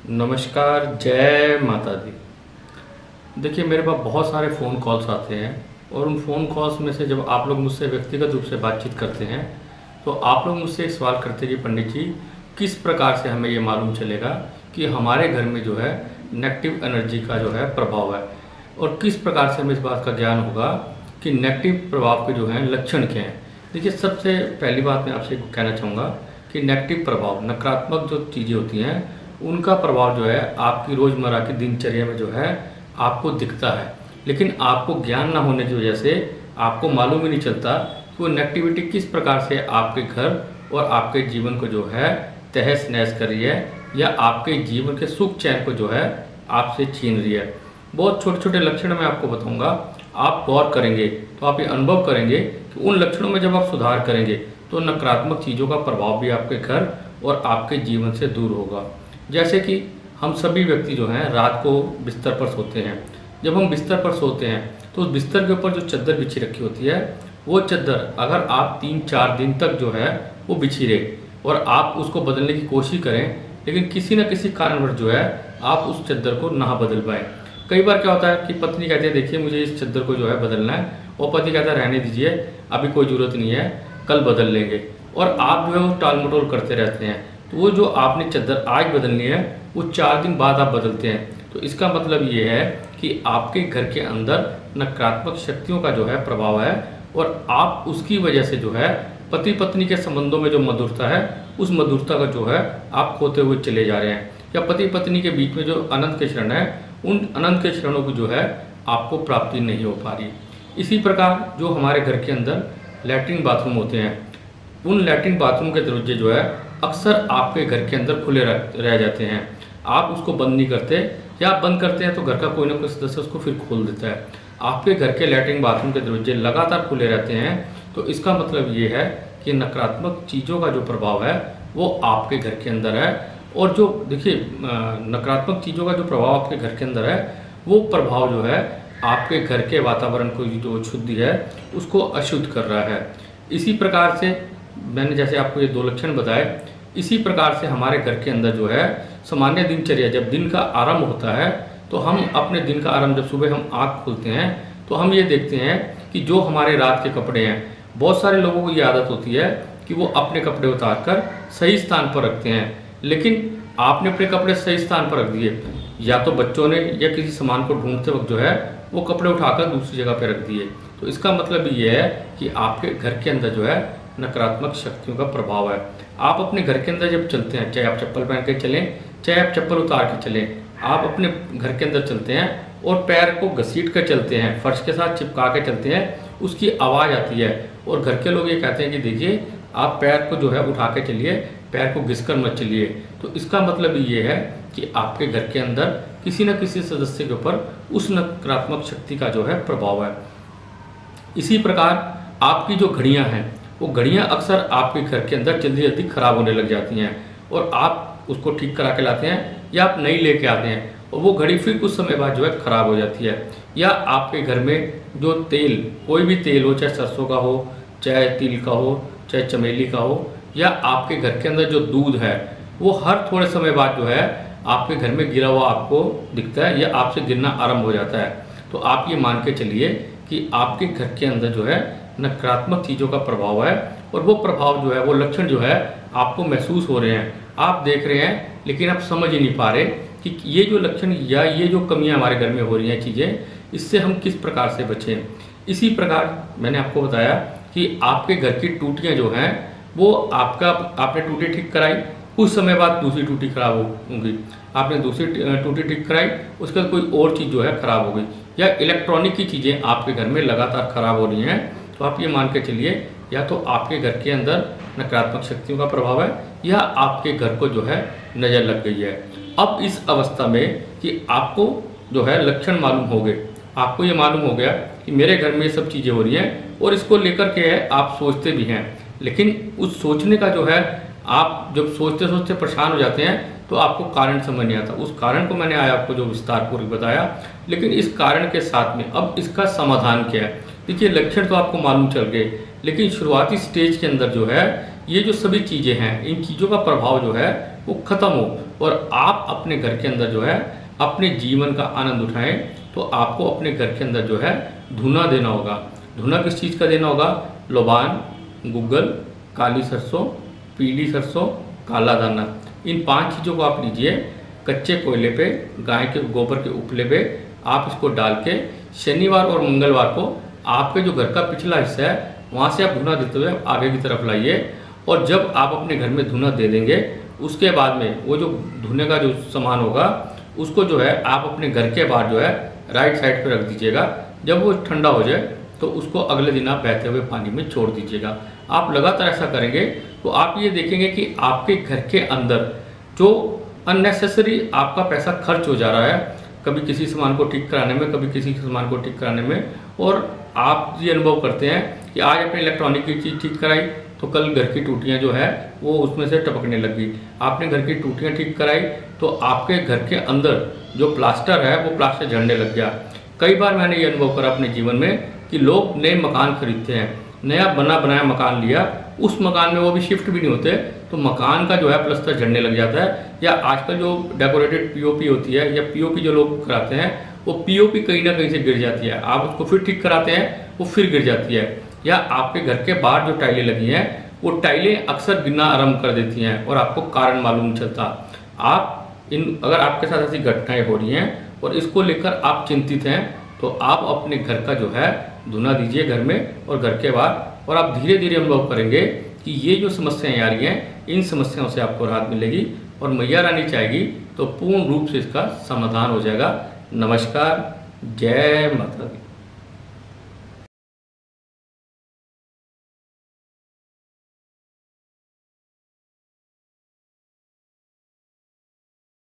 नमस्कार, जय माता दी। देखिए, मेरे पास बहुत सारे फ़ोन कॉल्स आते हैं और उन फ़ोन कॉल्स में से जब आप लोग मुझसे व्यक्तिगत रूप से बातचीत करते हैं तो आप लोग मुझसे एक सवाल करते हैं कि पंडित जी, किस प्रकार से हमें ये मालूम चलेगा कि हमारे घर में जो है नेगेटिव एनर्जी का जो है प्रभाव है, और किस प्रकार से हमें इस बात का ज्ञान होगा कि नेगेटिव प्रभाव के जो हैं लक्षण क्या हैं। देखिए, सबसे पहली बात मैं आपसे कहना चाहूँगा कि नेगेटिव प्रभाव, नकारात्मक जो चीज़ें होती हैं उनका प्रभाव जो है आपकी रोज़मर्रा की दिनचर्या में जो है आपको दिखता है, लेकिन आपको ज्ञान ना होने की वजह से आपको मालूम ही नहीं चलता कि वो नेगेटिविटी किस प्रकार से आपके घर और आपके जीवन को जो है तहस नहस कर रही है, या आपके जीवन के सुख चैन को जो है आपसे छीन रही है। बहुत छोटे छोटे लक्षण मैं आपको बताऊंगा, आप गौर करेंगे तो आप ये अनुभव करेंगे कि उन लक्षणों में जब आप सुधार करेंगे तो नकारात्मक चीज़ों का प्रभाव भी आपके घर और आपके जीवन से दूर होगा। जैसे कि हम सभी व्यक्ति जो हैं रात को बिस्तर पर सोते हैं। जब हम बिस्तर पर सोते हैं तो उस बिस्तर के ऊपर जो चादर बिछी रखी होती है, वो चादर अगर आप 3-4 दिन तक जो है वो बिछी रहे और आप उसको बदलने की कोशिश करें, लेकिन किसी न किसी कारणवश जो है आप उस चादर को ना बदल पाएँ। कई बार क्या होता है कि पत्नी कहती है देखिए मुझे इस चादर को जो है बदलना है, और पति कहता है रहने दीजिए, अभी कोई ज़रूरत नहीं है, कल बदल लेंगे, और आप जो है वो टाल मटोल करते रहते हैं। तो वो जो आपने चादर आज बदलनी है वो 4 दिन बाद आप बदलते हैं। तो इसका मतलब ये है कि आपके घर के अंदर नकारात्मक शक्तियों का जो है प्रभाव है, और आप उसकी वजह से जो है पति पत्नी के संबंधों में जो मधुरता है उस मधुरता का जो है आप खोते हुए चले जा रहे हैं, या पति पत्नी के बीच में जो अनंत के क्षण है उन अनंत के क्षणों को जो है आपको प्राप्ति नहीं हो पा रही। इसी प्रकार जो हमारे घर के अंदर लैट्रिन बाथरूम होते हैं, उन लैट्रिन बाथरूम के दरवाजे जो है अक्सर आपके घर के अंदर खुले रह जाते हैं। आप उसको बंद नहीं करते, या आप बंद करते हैं तो घर का कोई ना कोई सदस्य उसको फिर खोल देता है। आपके घर के लैट्रिन बाथरूम के दरवाजे लगातार खुले रहते हैं, तो इसका मतलब ये है कि नकारात्मक चीज़ों का जो प्रभाव है वो आपके घर के अंदर है। और जो देखिए नकारात्मक चीज़ों का जो प्रभाव आपके घर के अंदर है वो प्रभाव जो है आपके घर के वातावरण को जो शुद्धि है उसको अशुद्ध कर रहा है। इसी प्रकार से मैंने जैसे आपको ये 2 लक्षण बताए, इसी प्रकार से हमारे घर के अंदर जो है सामान्य दिनचर्या, जब दिन का आरंभ होता है तो हम अपने दिन का आरंभ जब सुबह हम आँख खोलते हैं तो हम ये देखते हैं कि जो हमारे रात के कपड़े हैं, बहुत सारे लोगों को ये आदत होती है कि वो अपने कपड़े उतार कर सही स्थान पर रखते हैं, लेकिन आपने अपने कपड़े सही स्थान पर रख दिए, या तो बच्चों ने या किसी सामान को ढूंढते वक्त जो है वो कपड़े उठाकर दूसरी जगह पर रख दिए। तो इसका मतलब ये है कि आपके घर के अंदर जो है नकारात्मक शक्तियों का प्रभाव है। आप अपने घर के अंदर जब चलते हैं, चाहे आप चप्पल पहन के चलें चाहे आप चप्पल उतार के चलें, आप अपने घर के अंदर चलते हैं और पैर को घसीट कर चलते हैं, फर्श के साथ चिपका के चलते हैं, उसकी आवाज़ आती है और घर के लोग ये कहते हैं कि देखिए आप पैर को जो है उठा के चलिए, पैर को घिसकर मत चलिए। तो इसका मतलब ये है कि आपके घर के अंदर किसी न किसी सदस्य के ऊपर उस नकारात्मक शक्ति का जो है प्रभाव है। इसी प्रकार आपकी जो घड़ियां हैं वो घड़ियां अक्सर आपके घर के अंदर जल्दी जल्दी खराब होने लग जाती हैं, और आप उसको ठीक करा के लाते हैं या आप नई लेके आते हैं और वो घड़ी फिर कुछ समय बाद जो है ख़राब हो जाती है। या आपके घर में जो तेल, कोई भी तेल हो, चाहे सरसों का हो, चाहे तिल का हो, चाहे चमेली का हो, या आपके घर के अंदर जो दूध है वो हर थोड़े समय बाद जो है आपके घर में गिरा हुआ आपको दिखता है या आपसे गिरना आरंभ हो जाता है। तो आप ये मान के चलिए कि आपके घर के अंदर जो है नकारात्मक चीज़ों का प्रभाव है, और वो प्रभाव जो है, वो लक्षण जो है आपको महसूस हो रहे हैं, आप देख रहे हैं, लेकिन आप समझ ही नहीं पा रहे कि ये जो लक्षण या ये जो कमियां हमारे घर में हो रही हैं चीज़ें, इससे हम किस प्रकार से बचें। इसी प्रकार मैंने आपको बताया कि आपके घर की टूटियाँ जो हैं वो आपने टूटी ठीक कराई, कुछ समय बाद दूसरी टूटी खराब होगी, आपने दूसरी टूटी ठीक कराई, उसके बाद कोई और चीज़ जो है खराब हो गई, या इलेक्ट्रॉनिक की चीज़ें आपके घर में लगातार खराब हो रही हैं, तो आप ये मान के चलिए या तो आपके घर के अंदर नकारात्मक शक्तियों का प्रभाव है या आपके घर को जो है नज़र लग गई है। अब इस अवस्था में कि आपको जो है लक्षण मालूम हो गए, आपको ये मालूम हो गया कि मेरे घर में ये सब चीज़ें हो रही हैं, और इसको लेकर के आप सोचते भी हैं, लेकिन उस सोचने का जो है आप जब सोचते सोचते परेशान हो जाते हैं तो आपको कारण समझ नहीं आता। उस कारण को मैंने आज आपको जो विस्तारपूर्वक बताया, लेकिन इस कारण के साथ में अब इसका समाधान क्या है। देखिए, लक्षण तो आपको मालूम चल गए, लेकिन शुरुआती स्टेज के अंदर जो है ये जो सभी चीज़ें हैं, इन चीज़ों का प्रभाव जो है वो ख़त्म हो, और आप अपने घर के अंदर जो है अपने जीवन का आनंद उठाएं, तो आपको अपने घर के अंदर जो है धुना देना होगा। धुना किस चीज़ का देना होगा? लोबान, गुग्गल, काली सरसों, पीली सरसों, काला दाना। इन 5 चीज़ों को आप लीजिए, कच्चे कोयले पे, गाय के गोबर के उपले पे आप इसको डाल के शनिवार और मंगलवार को आपके जो घर का पिछला हिस्सा है वहाँ से आप धुना देते हुए आगे की तरफ लाइए। और जब आप अपने घर में धुना दे देंगे, उसके बाद में वो जो धुने का जो सामान होगा उसको जो है आप अपने घर के बाहर जो है राइट साइड पे रख दीजिएगा। जब वो ठंडा हो जाए तो उसको अगले दिन आप बहते हुए पानी में छोड़ दीजिएगा। आप लगातार ऐसा करेंगे तो आप ये देखेंगे कि आपके घर के अंदर जो अननेसेसरी आपका पैसा खर्च हो जा रहा है, कभी किसी सामान को ठीक कराने में, कभी किसी सामान को ठीक कराने में, और आप ये अनुभव करते हैं कि आज अपने इलेक्ट्रॉनिक की चीज़ ठीक कराई तो कल घर की टूटियाँ जो है वो उसमें से टपकने लगी। आपने घर की टूटियाँ ठीक कराई तो आपके घर के अंदर जो प्लास्टर है वो प्लास्टर झड़ने लग गया। कई बार मैंने ये अनुभव करा अपने जीवन में कि लोग नए मकान खरीदते हैं, नया बना बनाया मकान लिया, उस मकान में वो भी शिफ्ट भी नहीं होते तो मकान का जो है प्लास्टर झड़ने लग जाता है। या आजकल जो डेकोरेटेड पीओपी होती है या पीओपी जो लोग कराते हैं वो पीओपी कहीं ना कहीं से गिर जाती है, आप उसको फिर ठीक कराते हैं वो फिर गिर जाती है। या आपके घर के बाहर जो टाइलें लगी हैं वो टाइलें अक्सर गिरना आरंभ कर देती हैं और आपको कारण मालूम नहीं चलता। अगर आपके साथ ऐसी घटनाएं हो रही हैं और इसको लेकर आप चिंतित हैं तो आप अपने घर का जो है धुना दीजिए घर में और घर के बाहर, और आप धीरे धीरे अनुभव करेंगे कि ये जो समस्याएं आ रही हैं इन समस्याओं से आपको राहत मिलेगी और मैया रानी चाहेगी तो पूर्ण रूप से इसका समाधान हो जाएगा। नमस्कार, जय माता दी।